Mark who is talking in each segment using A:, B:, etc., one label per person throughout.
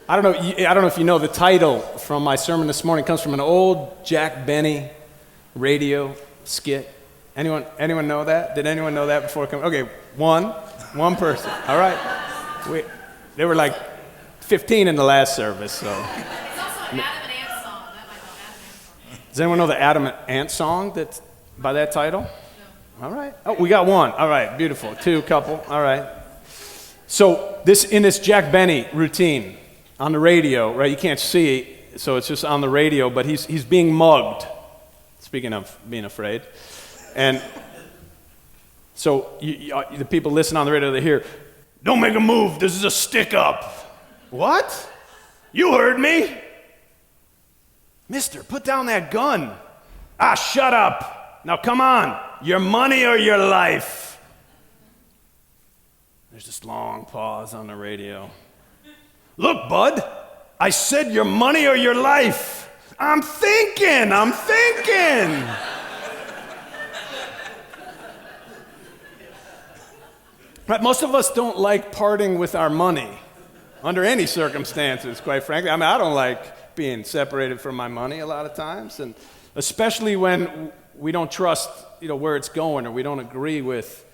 A: I don't know if you know the title from my sermon this morning. It comes from an old Jack Benny radio skit. Anyone know that? Did anyone know that before? Okay, one person. All right. There were like 15 in the last service. So.
B: It's also an Adam and Ant song. That might know Adam and Ant.
A: Does anyone know the Adam and Ant song that's by that title? No. All right. Oh, we got one. All right. Beautiful. Two, couple. All right. So in this Jack Benny routine on the radio, right? You can't see, so it's just on the radio. But he's being mugged. Speaking of being afraid, and so the people listen on the radio. They hear, "Don't make a move. This is a stick up." What? You heard me, Mister. Put down that gun. Shut up. Now come on. Your money or your life. There's this long pause on the radio. Look, bud, I said your money or your life. I'm thinking. Right, most of us don't like parting with our money under any circumstances, quite frankly. I mean, I don't like being separated from my money a lot of times, and especially when we don't trust, where it's going, or we don't agree with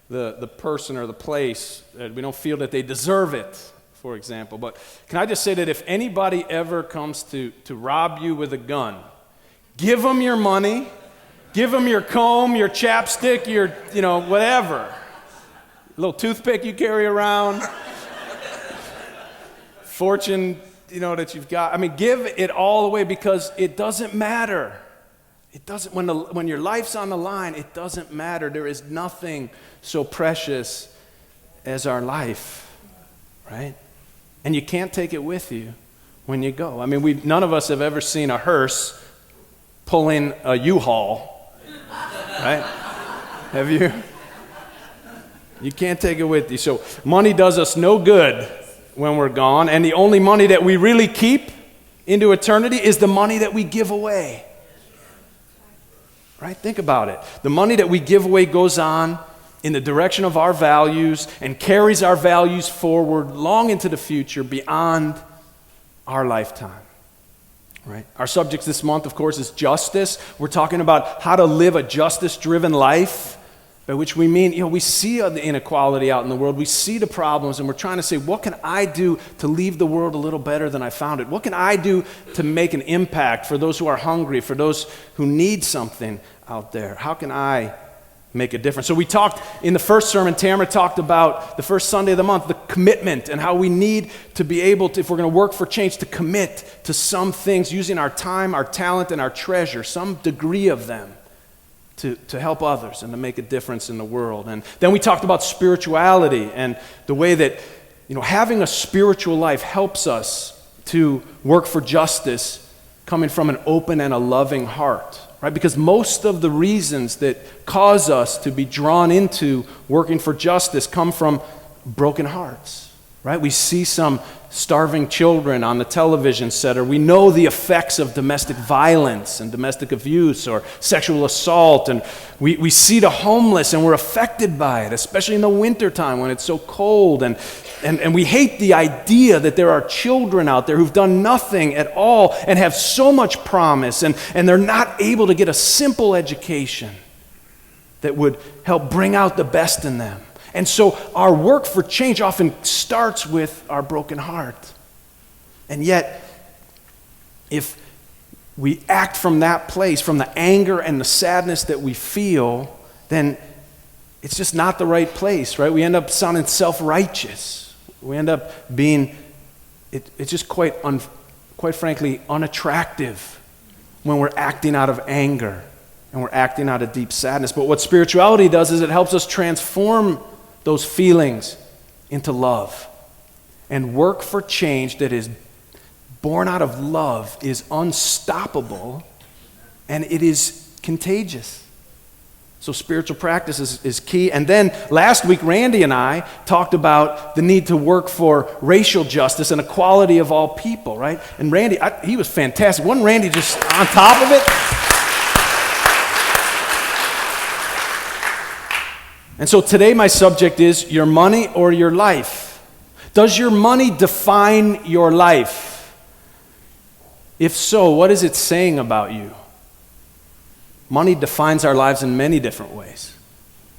A: the person or the place, we don't feel that they deserve it, for example. But can I just say that if anybody ever comes to rob you with a gun, give them your money, give them your comb, your chapstick, your, whatever. Little toothpick you carry around, fortune, that you've got. I mean, give it all away, because it doesn't matter. It doesn't, when your life's on the line, it doesn't matter. There is nothing so precious as our life, right? And you can't take it with you when you go. I mean, none of us have ever seen a hearse pulling a U-Haul, right? Have you? You can't take it with you. So money does us no good when we're gone, and the only money that we really keep into eternity is the money that we give away. Right? Think about it. The money that we give away goes on in the direction of our values and carries our values forward long into the future beyond our lifetime. Right? Our subject this month, of course, is justice. We're talking about how to live a justice-driven life, by which we mean, we see the inequality out in the world. We see the problems, and we're trying to say, what can I do to leave the world a little better than I found it? What can I do to make an impact for those who are hungry, for those who need something out there? How can I make a difference? So we talked in the first sermon, Tamara talked about the first Sunday of the month, the commitment, and how we need to be able to, if we're going to work for change, to commit to some things using our time, our talent, and our treasure, some degree of them, to help others and to make a difference in the world. And then we talked about spirituality and the way that, having a spiritual life helps us to work for justice coming from an open and a loving heart, right? Because most of the reasons that cause us to be drawn into working for justice come from broken hearts, right? We see some starving children on the television set, or we know the effects of domestic violence and domestic abuse or sexual assault, and we see the homeless and we're affected by it, especially in the wintertime when it's so cold, and we hate the idea that there are children out there who've done nothing at all and have so much promise, and they're not able to get a simple education that would help bring out the best in them. And so our work for change often starts with our broken heart. And yet, if we act from that place, from the anger and the sadness that we feel, then it's just not the right place, right? We end up sounding self-righteous. We end up being, it's just quite frankly, unattractive when we're acting out of anger and we're acting out of deep sadness. But what spirituality does is it helps us transform those feelings into love. And work for change that is born out of love is unstoppable, and it is contagious. So spiritual practice is key. And then last week, Randy and I talked about the need to work for racial justice and equality of all people, right? And Randy, he was fantastic. Wasn't Randy just on top of it? And so today my subject is your money or your life. Does your money define your life? If so, what is it saying about you? Money defines our lives in many different ways,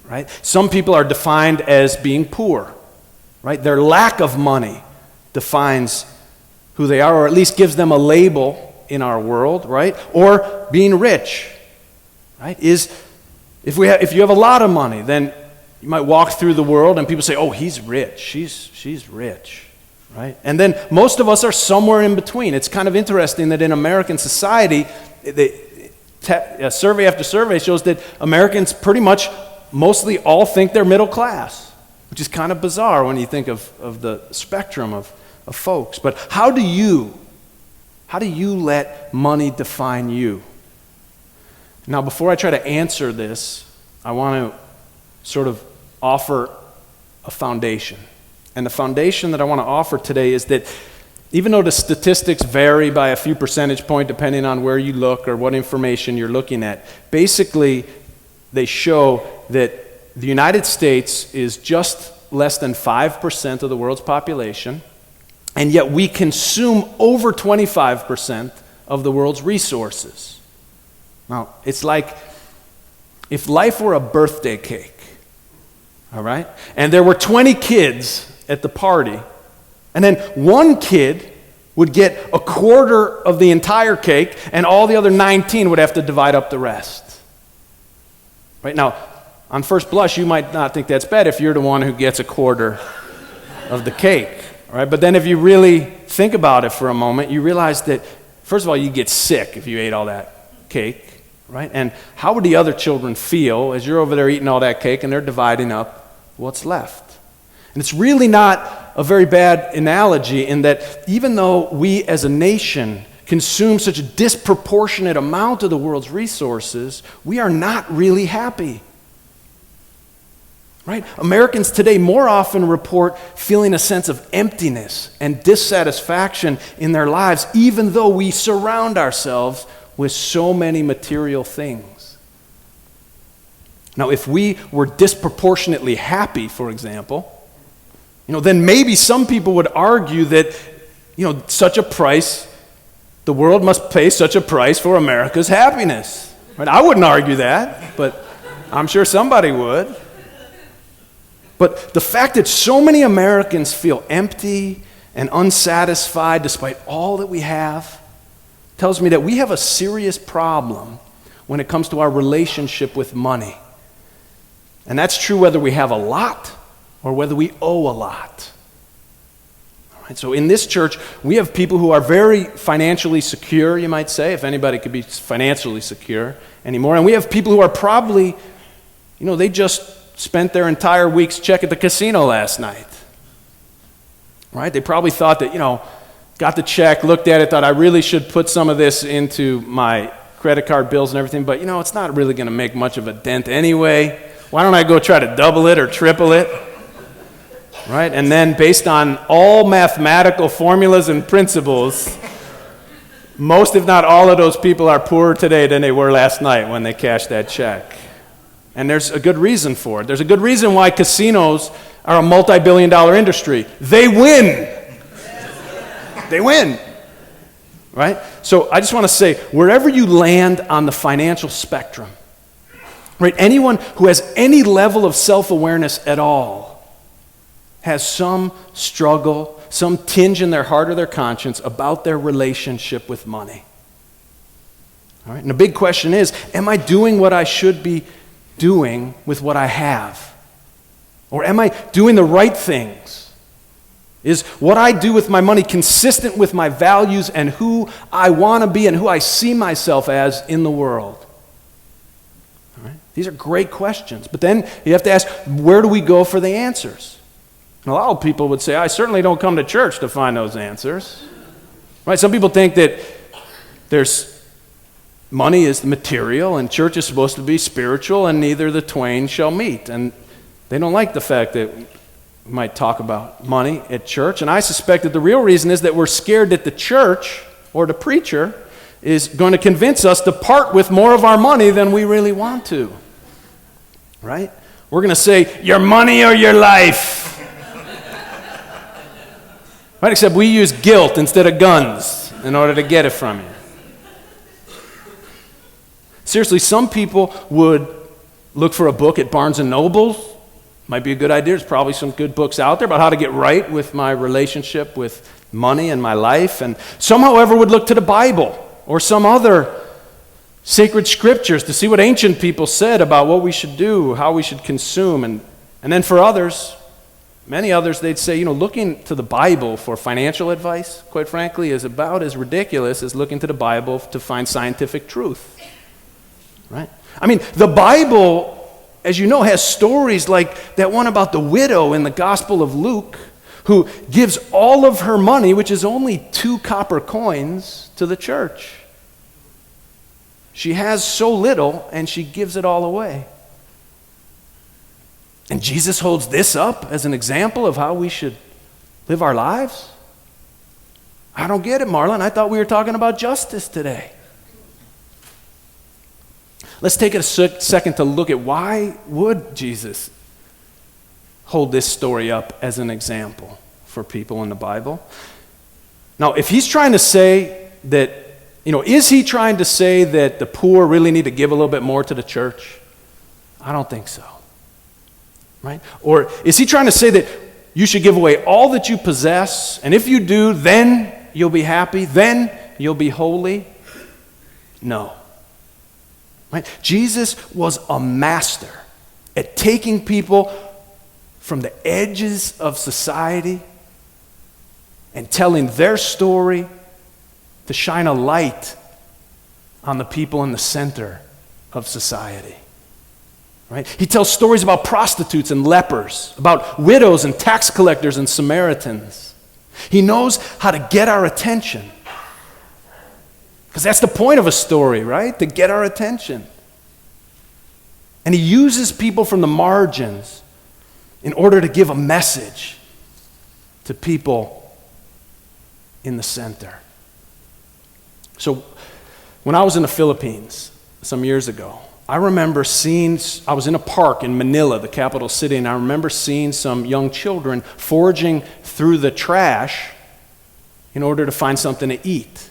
A: right? Some people are defined as being poor, right? Their lack of money defines who they are, or at least gives them a label in our world, right? Or being rich, right? If you have a lot of money, then you might walk through the world and people say, "Oh, he's rich. She's rich." Right? And then most of us are somewhere in between. It's kind of interesting that in American society, survey after survey shows that Americans pretty much mostly all think they're middle class, which is kind of bizarre when you think of the spectrum of folks. But how do you let money define you? Now, before I try to answer this, I want to sort of offer a foundation. And the foundation that I want to offer today is that even though the statistics vary by a few percentage points depending on where you look or what information you're looking at, basically they show that the United States is just less than 5% of the world's population, and yet we consume over 25% of the world's resources. Now, it's like if life were a birthday cake, all right? And there were 20 kids at the party, and then one kid would get a quarter of the entire cake, and all the other 19 would have to divide up the rest. Right now, on first blush, you might not think that's bad if you're the one who gets a quarter of the cake, right? But then if you really think about it for a moment, you realize that, first of all, you get sick if you ate all that cake, right? And how would the other children feel as you're over there eating all that cake and they're dividing up what's left? And it's really not a very bad analogy in that even though we as a nation consume such a disproportionate amount of the world's resources, we are not really happy. Right? Americans today more often report feeling a sense of emptiness and dissatisfaction in their lives, even though we surround ourselves with so many material things. Now, if we were disproportionately happy, for example, then maybe some people would argue that, such a price, the world must pay such a price for America's happiness. Right? I wouldn't argue that, but I'm sure somebody would. But the fact that so many Americans feel empty and unsatisfied despite all that we have tells me that we have a serious problem when it comes to our relationship with money. And that's true whether we have a lot or whether we owe a lot. All right, so in this church, we have people who are very financially secure, you might say, if anybody could be financially secure anymore. And we have people who are probably, they just spent their entire week's check at the casino last night. Right? They probably thought that, got the check, looked at it, thought I really should put some of this into my credit card bills and everything, but it's not really going to make much of a dent anyway. Why don't I go try to double it or triple it? Right? And then based on all mathematical formulas and principles, most if not all of those people are poorer today than they were last night when they cashed that check. And there's a good reason for it. There's a good reason why casinos are a multi-billion-dollar industry. They win. They win. Right? So I just want to say, wherever you land on the financial spectrum, right, anyone who has any level of self-awareness at all has some struggle, some tinge in their heart or their conscience about their relationship with money. All right? And the big question is, am I doing what I should be doing with what I have? Or am I doing the right things? Is what I do with my money consistent with my values and who I want to be and who I see myself as in the world? All right? These are great questions. But then you have to ask, where do we go for the answers? And a lot of people would say, I certainly don't come to church to find those answers. Right? Some people think that money is material and church is supposed to be spiritual and neither the twain shall meet. And they don't like the fact that we might talk about money at church. And I suspect that the real reason is that we're scared that the church or the preacher is going to convince us to part with more of our money than we really want to. Right? We're going to say, your money or your life. Right? Except we use guilt instead of guns in order to get it from you. Seriously, some people would look for a book at Barnes & Noble's. Might be a good idea. There's probably some good books out there about how to get right with my relationship with money and my life. And some, however, would look to the Bible or some other sacred scriptures to see what ancient people said about what we should do, how we should consume. And then for others, many others, they'd say, looking to the Bible for financial advice, quite frankly, is about as ridiculous as looking to the Bible to find scientific truth. Right? I mean, the Bible, as you know, has stories like that one about the widow in the Gospel of Luke who gives all of her money, which is only 2 copper coins, to the church. She has so little, and she gives it all away. And Jesus holds this up as an example of how we should live our lives? I don't get it, Marlin. I thought we were talking about justice today. Let's take a second to look at why would Jesus hold this story up as an example for people in the Bible. Now, if he's trying to say that, is he trying to say that the poor really need to give a little bit more to the church? I don't think so. Right? Or is he trying to say that you should give away all that you possess, and if you do, then you'll be happy, then you'll be holy? No. Right? Jesus was a master at taking people from the edges of society and telling their story to shine a light on the people in the center of society. Right? He tells stories about prostitutes and lepers, about widows and tax collectors and Samaritans. He knows how to get our attention. Because that's the point of a story, right? To get our attention. And he uses people from the margins in order to give a message to people in the center. So when I was in the Philippines some years ago, I remember I was in a park in Manila, the capital city, and I remember seeing some young children foraging through the trash in order to find something to eat.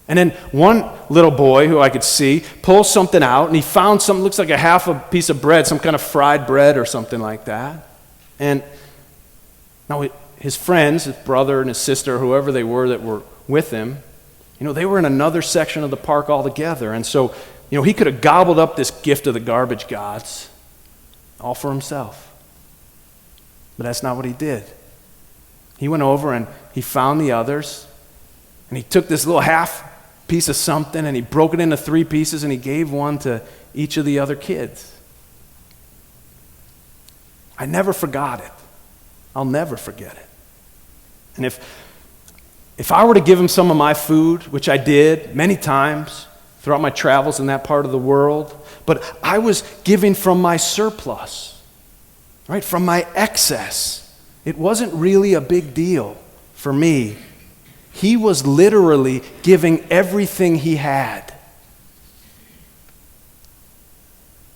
A: And then one little boy who I could see pulls something out, and he found something, looks like half a piece of bread, some kind of fried bread or something like that. And now his friends, his brother and his sister, whoever they were that were with him, they were in another section of the park altogether. And so, he could have gobbled up this gift of the garbage gods all for himself. But that's not what he did. He went over and he found the others, and he took this little half piece of something and he broke it into 3 pieces and he gave one to each of the other kids. I never forgot it. I'll never forget it. And if I were to give him some of my food, which I did many times throughout my travels in that part of the world, but I was giving from my surplus, right? From my excess. It wasn't really a big deal for me. He was literally giving everything he had.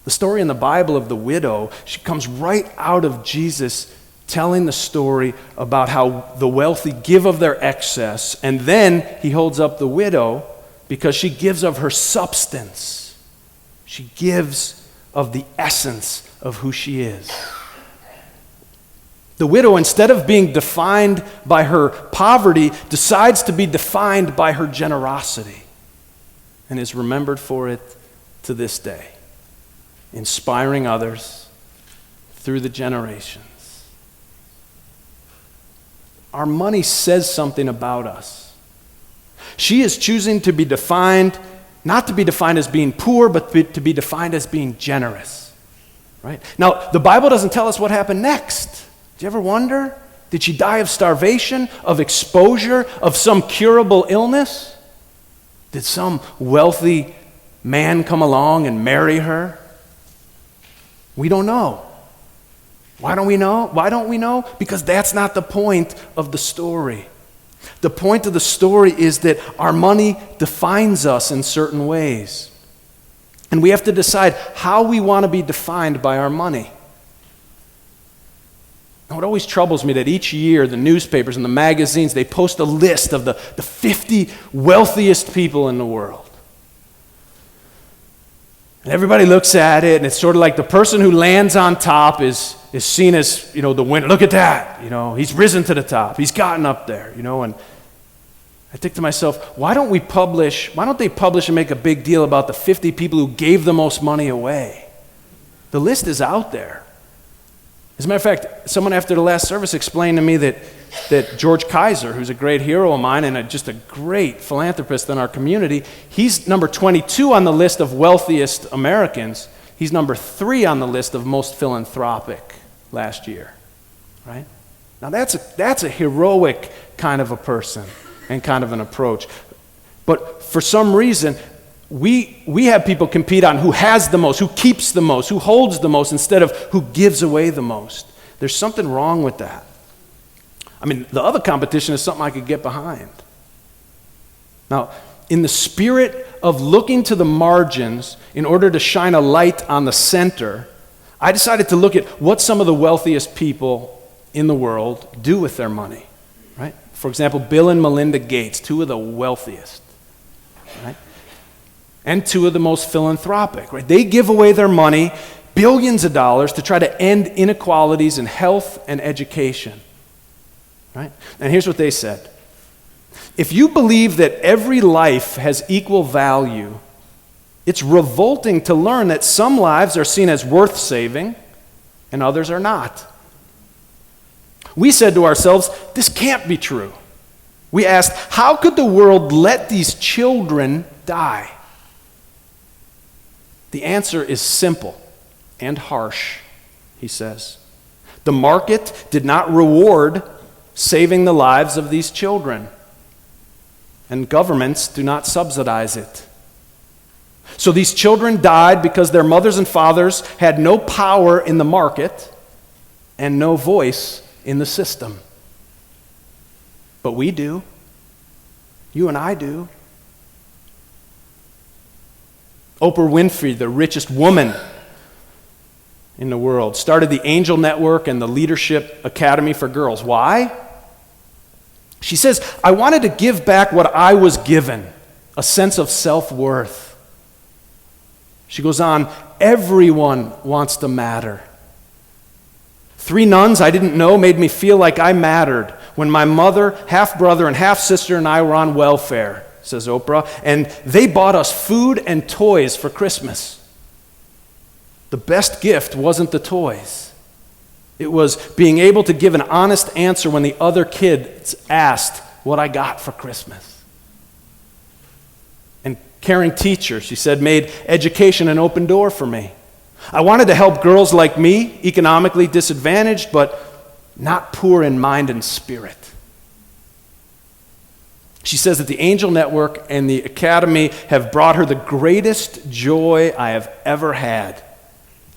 A: The story in the Bible of the widow, she comes right out of Jesus telling the story about how the wealthy give of their excess, and then he holds up the widow because she gives of her substance. She gives of the essence of who she is. The widow, instead of being defined by her poverty, decides to be defined by her generosity and is remembered for it to this day, inspiring others through the generations. Our money says something about us. She is choosing to be defined, not to be defined as being poor, but to be defined as being generous. Right? Now, the Bible doesn't tell us what happened next. Do you ever wonder? Did she die of starvation, of exposure, of some curable illness? Did some wealthy man come along and marry her? We don't know. Why don't we know? Why don't we know? Because that's not the point of the story. The point of the story is that our money defines us in certain ways. And we have to decide how we want to be defined by our money. Now, it always troubles me that each year the newspapers and the magazines, they post a list of the 50 wealthiest people in the world. And everybody looks at it, and it's sort of like the person who lands on top is seen as, the winner. Look at that, he's risen to the top. He's gotten up there, and I think to myself, why don't they publish and make a big deal about the 50 people who gave the most money away? The list is out there. As a matter of fact, someone after the last service explained to me that George Kaiser, who's a great hero of mine and just a great philanthropist in our community, he's number 22 on the list of wealthiest Americans. He's number 3 on the list of most philanthropic last year, right? Now that's a heroic kind of a person and kind of an approach. But for some reason, we have people compete on who has the most, who keeps the most, who holds the most, instead of who gives away the most. There's something wrong with that. I mean, the other competition is something I could get behind. Now, in the spirit of looking to the margins in order to shine a light on the center, I decided to look at what some of the wealthiest people in the world do with their money, right? For example, Bill and Melinda Gates, 2 of the wealthiest, right? And 2 of the most philanthropic, right? They give away their money, billions of dollars, to try to end inequalities in health and education, right? And here's what they said. If you believe that every life has equal value, it's revolting to learn that some lives are seen as worth saving and others are not. We said to ourselves, this can't be true. We asked, how could the world let these children die? The answer is simple and harsh, he says. The market did not reward saving the lives of these children, and governments do not subsidize it. So these children died because their mothers and fathers had no power in the market and no voice in the system. But we do. You and I do. Oprah Winfrey, the richest woman in the world, started the Angel Network and the Leadership Academy for Girls. Why? She says, I wanted to give back what I was given, a sense of self-worth. She goes on, everyone wants to matter. 3 nuns I didn't know made me feel like I mattered when my mother, half-brother, and half-sister and I were on welfare, says Oprah, and they bought us food and toys for Christmas. The best gift wasn't the toys. It was being able to give an honest answer when the other kids asked what I got for Christmas. And caring teacher, she said, made education an open door for me. I wanted to help girls like me, economically disadvantaged, but not poor in mind and spirit. She says that the Angel Network and the Academy have brought her the greatest joy I have ever had.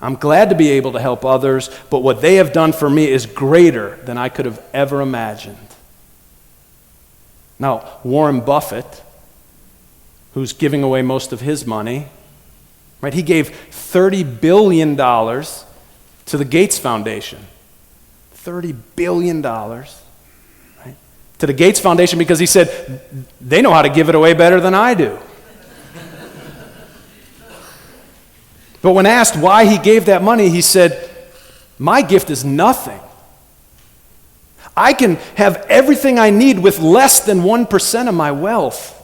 A: I'm glad to be able to help others, but what they have done for me is greater than I could have ever imagined. Now, Warren Buffett, who's giving away most of his money, right? He gave $30 billion to the Gates Foundation. $30 billion, right? To the Gates Foundation because he said, they know how to give it away better than I do. But when asked why he gave that money, he said, my gift is nothing. I can have everything I need with less than 1% of my wealth.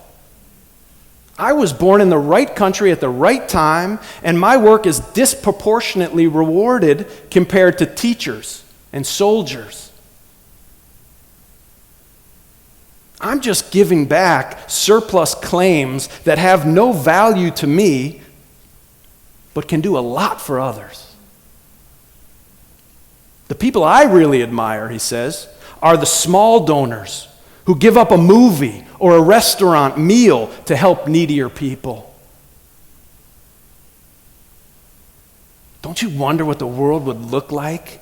A: I was born in the right country at the right time, and my work is disproportionately rewarded compared to teachers and soldiers. I'm just giving back surplus claims that have no value to me, but can do a lot for others. The people I really admire, he says, are the small donors who give up a movie or a restaurant meal to help needier people. Don't you wonder what the world would look like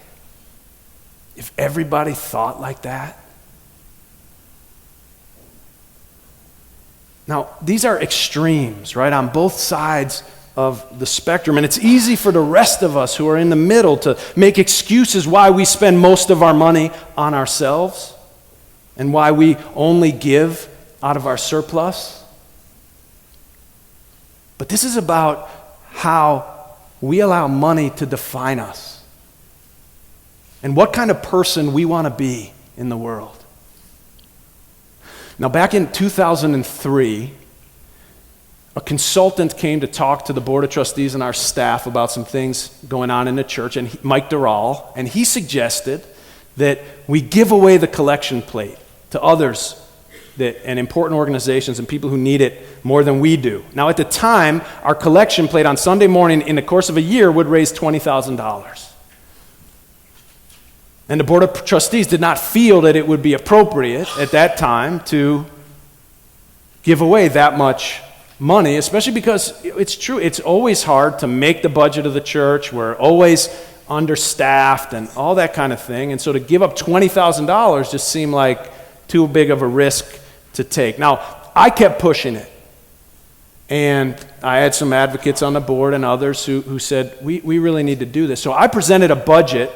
A: if everybody thought like that? Now, these are extremes, right? On both sides of the spectrum. And it's easy for the rest of us who are in the middle to make excuses why we spend most of our money on ourselves and why we only give out of our surplus. But this is about how we allow money to define us and what kind of person we want to be in the world. Now, back in 2003, a consultant came to talk to the Board of Trustees and our staff about some things going on in the church, and Mike Doral, and he suggested that we give away the collection plate to others and important organizations and people who need it more than we do. Now, at the time, our collection plate on Sunday morning in the course of a year would raise $20,000. And the Board of Trustees did not feel that it would be appropriate at that time to give away that much money, especially because it's true, it's always hard to make the budget of the church. We're always understaffed and all that kind of thing. And so to give up $20,000 just seemed like too big of a risk to take. Now, I kept pushing it. And I had some advocates on the board and others who said, we really need to do this. So I presented a budget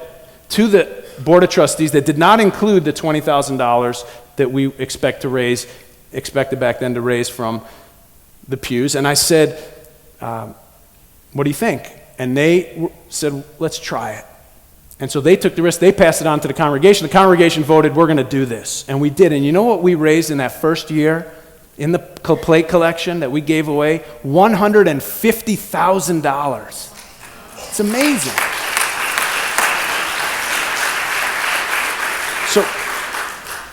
A: to the Board of Trustees that did not include the $20,000 that we expected back then to raise from the pews. And I said, what do you think? And they said, let's try it. And so they took the risk. They passed it on to the congregation. The congregation voted, we're going to do this. And we did. And you know what we raised in that first year in the plate collection that we gave away? $150,000. It's amazing.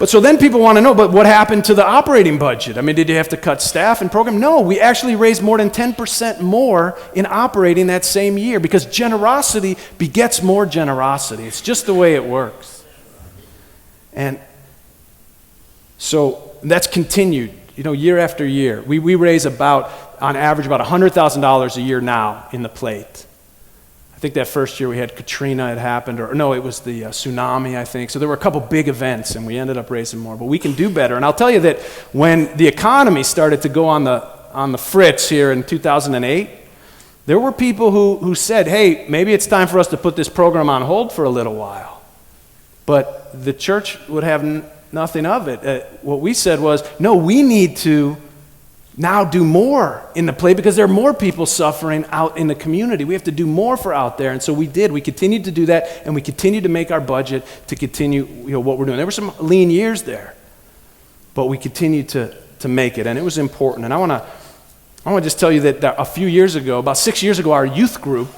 A: So then people want to know, but what happened to the operating budget? I mean, did you have to cut staff and program? No, we actually raised more than 10% more in operating that same year because generosity begets more generosity. It's just the way it works. And so that's continued, year after year. We raise on average, about $100,000 a year now in the plate. I think that first year we had Katrina had happened, it was the tsunami, I think. So there were a couple big events, and we ended up raising more. But we can do better. And I'll tell you that when the economy started to go on the fritz here in 2008, there were people who said, hey, maybe it's time for us to put this program on hold for a little while. But the church would have nothing of it. What we said was, no, we need to now do more in the plate because there are more people suffering out in the community. We have to do more for out there. And so we did. We continued to do that, and we continued to make our budget to continue what we're doing. There were some lean years there, but we continued to make it, and it was important. And I want to just tell you that a few years ago, about 6 years ago, our youth group,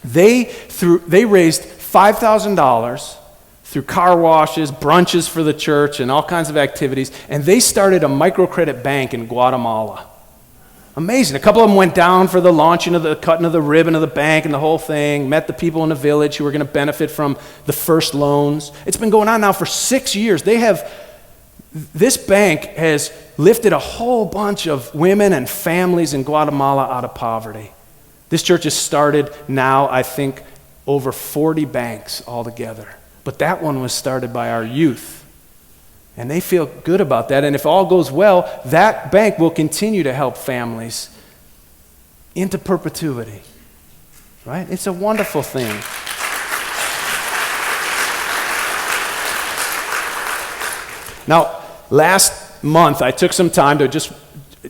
A: they raised $5,000 through car washes, brunches for the church, and all kinds of activities. And they started a Microcredit Bank in Guatemala. Amazing. A couple of them went down for the launching of the cutting of the ribbon of the bank and the whole thing, met the people in the village who were going to benefit from the first loans. It's been going on now for 6 years. This bank has lifted a whole bunch of women and families in Guatemala out of poverty. This church has started now, I think, over 40 banks altogether. But that one was started by our youth. And they feel good about that. And if all goes well, that bank will continue to help families into perpetuity. Right? It's a wonderful thing. Now, last month, I took some time to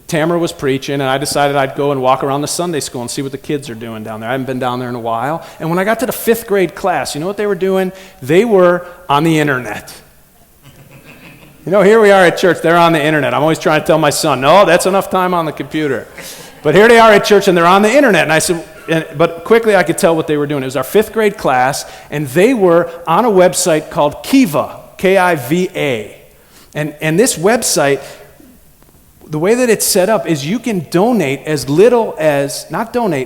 A: Tamara was preaching, and I decided I'd go and walk around the Sunday school and see what the kids are doing down there. I haven't been down there in a while. And when I got to the 5th grade class, you know what they were doing? They were on the internet. Here we are at church. They're on the internet. I'm always trying to tell my son, no, that's enough time on the computer. But here they are at church, and they're on the internet. And I said, but quickly I could tell what they were doing. It was our 5th grade class, and they were on a website called Kiva, K-I-V-A. And this website, the way that it's set up is you can donate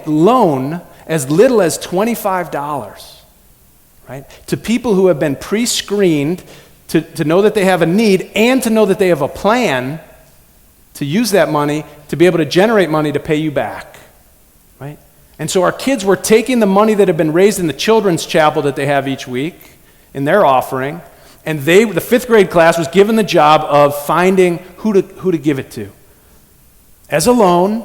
A: loan as little as $25, right? To people who have been pre-screened to know that they have a need and to know that they have a plan to use that money to be able to generate money to pay you back, right? And so our kids were taking the money that had been raised in the children's chapel that they have each week in their offering, and the 5th grade class was given the job of finding who to give it to as a loan,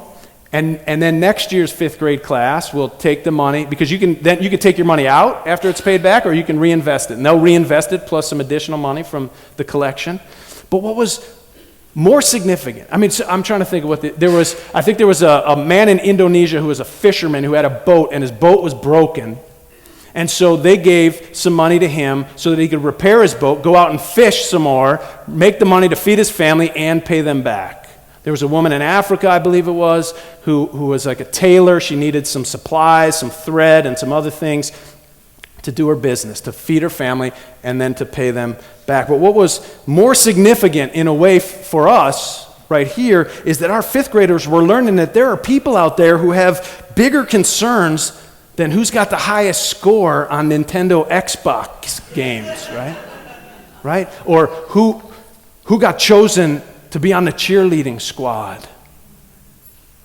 A: And then next year's fifth grade class will take the money, because you can take your money out after it's paid back, or you can reinvest it. And they'll reinvest it plus some additional money from the collection. But what was more significant, I mean, so I'm trying to think of what I think there was a man in Indonesia who was a fisherman who had a boat, and his boat was broken. And so they gave some money to him so that he could repair his boat, go out and fish some more, make the money to feed his family, and pay them back. There was a woman in Africa, I believe it was, who was like a tailor. She needed some supplies, some thread, and some other things to do her business, to feed her family, and then to pay them back. But what was more significant in a way for us right here is that our fifth graders were learning that there are people out there who have bigger concerns than who's got the highest score on Nintendo Xbox games, right? Right? Or who got chosen to be on the cheerleading squad,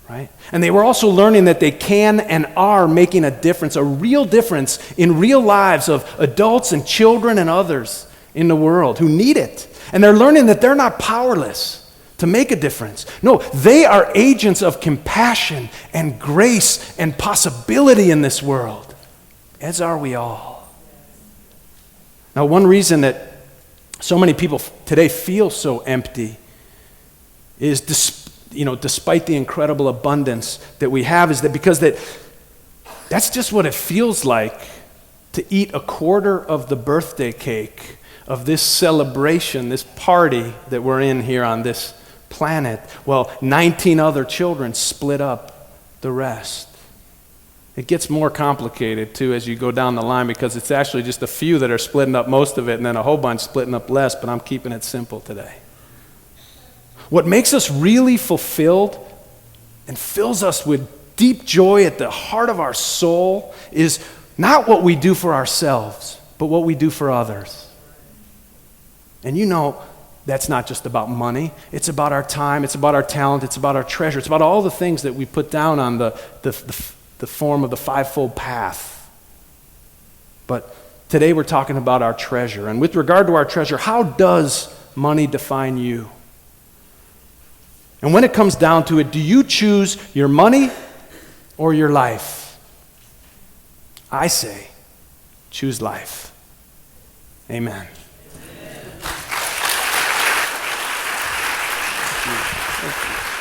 A: right? And they were also learning that they can and are making a difference, a real difference in real lives of adults and children and others in the world who need it. And they're learning that they're not powerless to make a difference. No, they are agents of compassion and grace and possibility in this world, as are we all. Now, one reason that so many people today feel so empty is, despite the incredible abundance that we have, is that because that's just what it feels like to eat a quarter of the birthday cake of this celebration, this party that we're in here on this planet, while 19 other children split up the rest. It gets more complicated, too, as you go down the line, because it's actually just a few that are splitting up most of it, and then a whole bunch splitting up less, but I'm keeping it simple today. What makes us really fulfilled and fills us with deep joy at the heart of our soul is not what we do for ourselves, but what we do for others. And that's not just about money. It's about our time. It's about our talent. It's about our treasure. It's about all the things that we put down on the form of the fivefold path. But today we're talking about our treasure. And with regard to our treasure, how does money define you? And when it comes down to it, do you choose your money or your life? I say, choose life. Amen. Thank you.